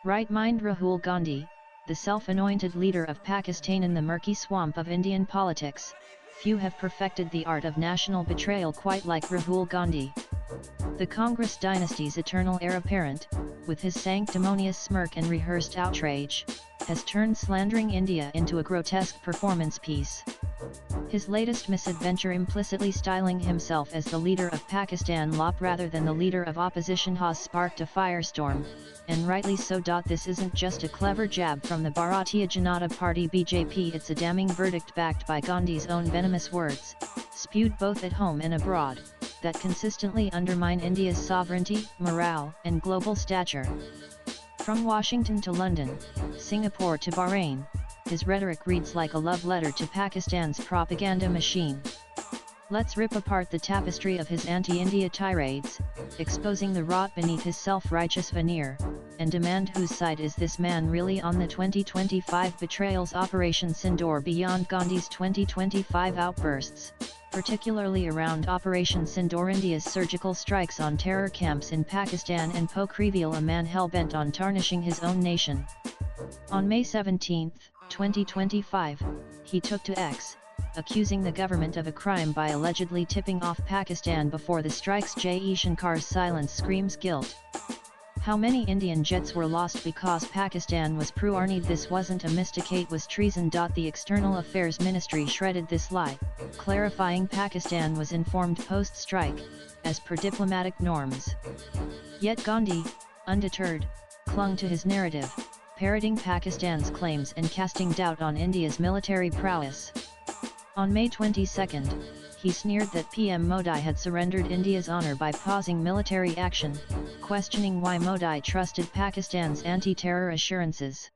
Right-mind Rahul Gandhi, the self-anointed leader of Pakistan in the murky swamp of Indian politics, few have perfected the art of national betrayal quite like Rahul Gandhi. The Congress dynasty's eternal heir apparent, with his sanctimonious smirk and rehearsed outrage, has turned slandering India into a grotesque performance piece. His latest misadventure, implicitly styling himself as the leader of Pakistan LOP rather than the leader of opposition, has sparked a firestorm, and rightly so. This isn't just a clever jab from the Bharatiya Janata Party BJP, it's a damning verdict backed by Gandhi's own venomous words, spewed both at home and abroad, that consistently undermine India's sovereignty, morale, and global stature. From Washington to London, Singapore to Bahrain, his rhetoric reads like a love letter to Pakistan's propaganda machine. Let's rip apart the tapestry of his anti-India tirades, exposing the rot beneath his self-righteous veneer, and demand whose side is this man really on. The 2025 betrayals. Operation Sindoor. Beyond Gandhi's 2025 outbursts, particularly around Operation Sindoor, India's surgical strikes on terror camps in Pakistan and Poke reveal a man hell-bent on tarnishing his own nation. On May 17, 2025, he took to X, accusing the government of a crime by allegedly tipping off Pakistan before the strikes. J. Shankar's silence screams guilt. How many Indian jets were lost because Pakistan was pro-Arnid? This wasn't a mistake, it was treason. The External Affairs Ministry shredded this lie, clarifying Pakistan was informed post-strike, as per diplomatic norms. Yet Gandhi, undeterred, clung to his narrative, parroting Pakistan's claims and casting doubt on India's military prowess. On May 22, he sneered that PM Modi had surrendered India's honor by pausing military action, questioning why Modi trusted Pakistan's anti-terror assurances.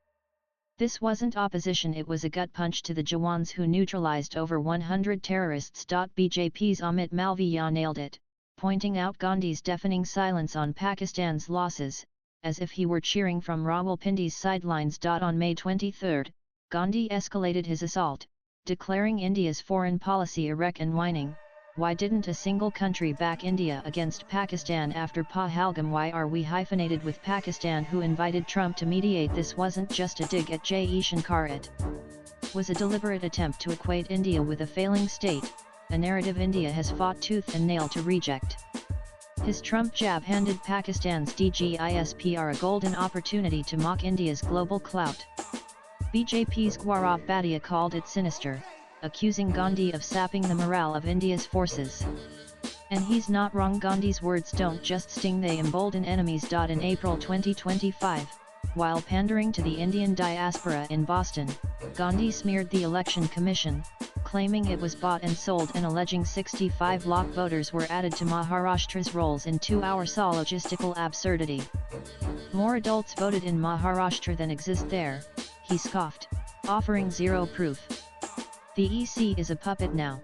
This wasn't opposition, it was a gut punch to the Jawans who neutralized over 100 terrorists. BJP's Amit Malviya nailed it, pointing out Gandhi's deafening silence on Pakistan's losses, as if he were cheering from Rawalpindi's sidelines. On May 23, Gandhi escalated his assault, declaring India's foreign policy a wreck and whining, "Why didn't a single country back India against Pakistan after Pahalgam? Why are we hyphenated with Pakistan, who invited Trump to mediate?" This wasn't just a dig at J. Shankar, it was a deliberate attempt to equate India with a failing state, a narrative India has fought tooth and nail to reject. His Trump jab handed Pakistan's DGISPR a golden opportunity to mock India's global clout. BJP's Gaurav Bhatia called it sinister, accusing Gandhi of sapping the morale of India's forces. And he's not wrong. Gandhi's words don't just sting, they embolden enemies. In April 2025, while pandering to the Indian diaspora in Boston, Gandhi smeared the Election Commission, claiming it was bought and sold and alleging 65 lakh voters were added to Maharashtra's rolls in 2-hour logistical absurdity. More adults voted in Maharashtra than exist there, he scoffed, offering zero proof. The EC is a puppet now.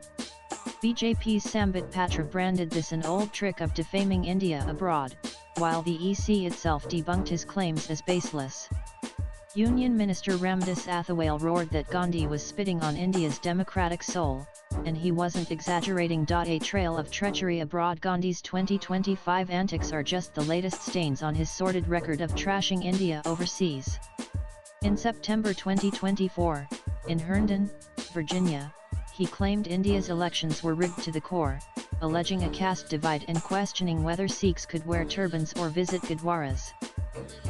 BJP's Sambit Patra branded this an old trick of defaming India abroad, while the EC itself debunked his claims as baseless. Union Minister Ramdas Athawale roared that Gandhi was spitting on India's democratic soul, and he wasn't exaggerating. A trail of treachery abroad. Gandhi's 2025 antics are just the latest stains on his sordid record of trashing India overseas. In September 2024, in Herndon, Virginia, he claimed India's elections were rigged to the core, alleging a caste divide and questioning whether Sikhs could wear turbans or visit gurdwaras.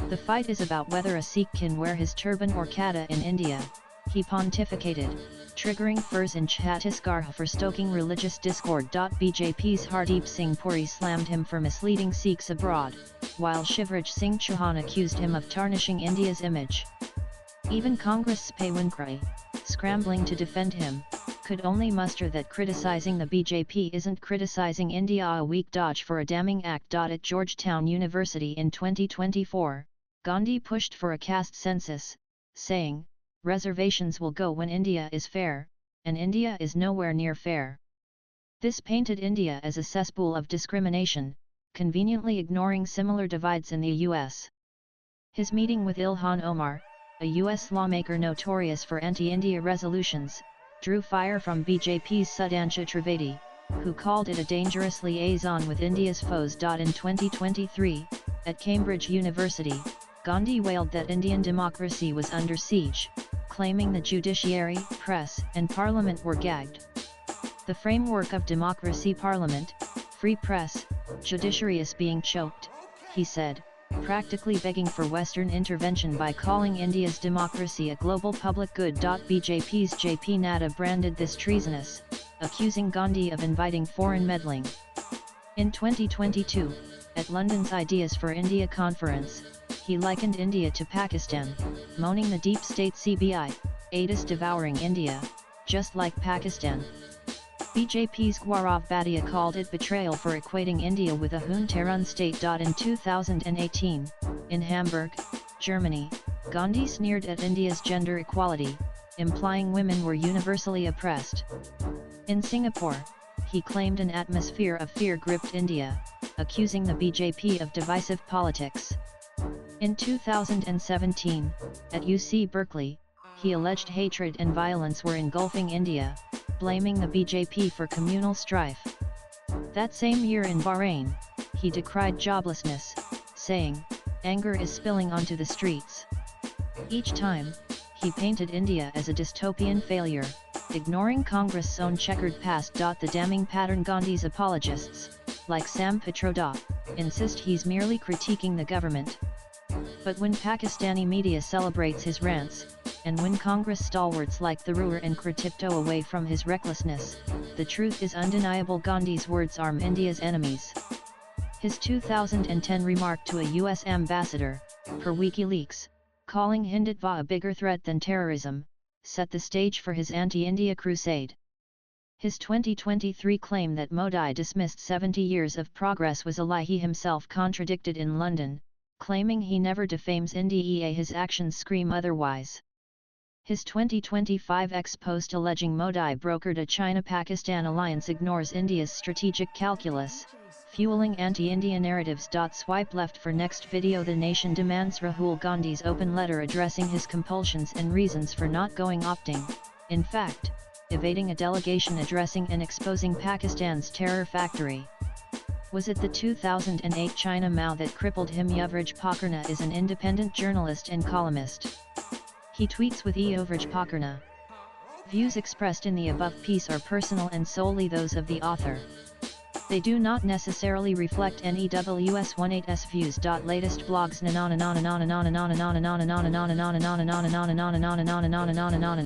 "The fight is about whether a Sikh can wear his turban or kada in India," he pontificated, triggering furs in Chhattisgarh for stoking religious discord. BJP's Hardeep Singh Puri slammed him for misleading Sikhs abroad, while Shivraj Singh Chauhan accused him of tarnishing India's image. Even Congress' Pawankari, scrambling to defend him, could only muster that criticizing the BJP isn't criticizing India. A weak dodge for a damning act. At Georgetown University in 2024, Gandhi pushed for a caste census, saying, "Reservations will go when India is fair, and India is nowhere near fair." This painted India as a cesspool of discrimination, conveniently ignoring similar divides in the US. His meeting with Ilhan Omar, a US lawmaker notorious for anti-India resolutions, drew fire from BJP's Sudhanshu Trivedi, who called it a dangerous liaison with India's foes. In 2023, at Cambridge University, Gandhi wailed that Indian democracy was under siege, claiming the judiciary, press, and parliament were gagged. The framework of democracy, parliament, free press, judiciary is being choked, he said, practically begging for Western intervention by calling India's democracy a global public good. BJP's JP Nadda branded this treasonous, accusing Gandhi of inviting foreign meddling. In 2022, at London's Ideas for India conference, he likened India to Pakistan, moaning the deep state CBI, aid is devouring India, just like Pakistan. BJP's Gaurav Bhatia called it betrayal for equating India with a junta-run state. In 2018, in Hamburg, Germany, Gandhi sneered at India's gender equality, implying women were universally oppressed. In Singapore, he claimed an atmosphere of fear gripped India, accusing the BJP of divisive politics. In 2017, at UC Berkeley, he alleged hatred and violence were engulfing India, blaming the BJP for communal strife. That same year in Bahrain, he decried joblessness, saying, "Anger is spilling onto the streets." Each time, he painted India as a dystopian failure, ignoring Congress' own checkered past. The damning pattern. Gandhi's apologists, like Sam Pitroda, insist he's merely critiquing the government. But when Pakistani media celebrates his rants, and when Congress stalwarts like Tharoor and tiptoe away from his recklessness, the truth is undeniable. Gandhi's words arm India's enemies. His 2010 remark to a US ambassador, per WikiLeaks, calling Hindutva a bigger threat than terrorism, set the stage for his anti-India crusade. His 2023 claim that Modi dismissed 70 years of progress was a lie he himself contradicted in London, claiming he never defames India. His actions scream otherwise. His 2025 ex-post alleging Modi brokered a China-Pakistan alliance ignores India's strategic calculus, fueling anti-India narratives. Swipe left for next video. The Nation demands Rahul Gandhi's open letter addressing his compulsions and reasons for not going opting, in fact, evading a delegation addressing and exposing Pakistan's terror factory. Was it the 2008 China Mao that crippled him? Yuvraj Pakarna is an independent journalist and columnist. He tweets with Yuvraj Pakarna. Views expressed in the above piece are personal and solely those of the author. They do not necessarily reflect NEWS18's views. Latest blogs.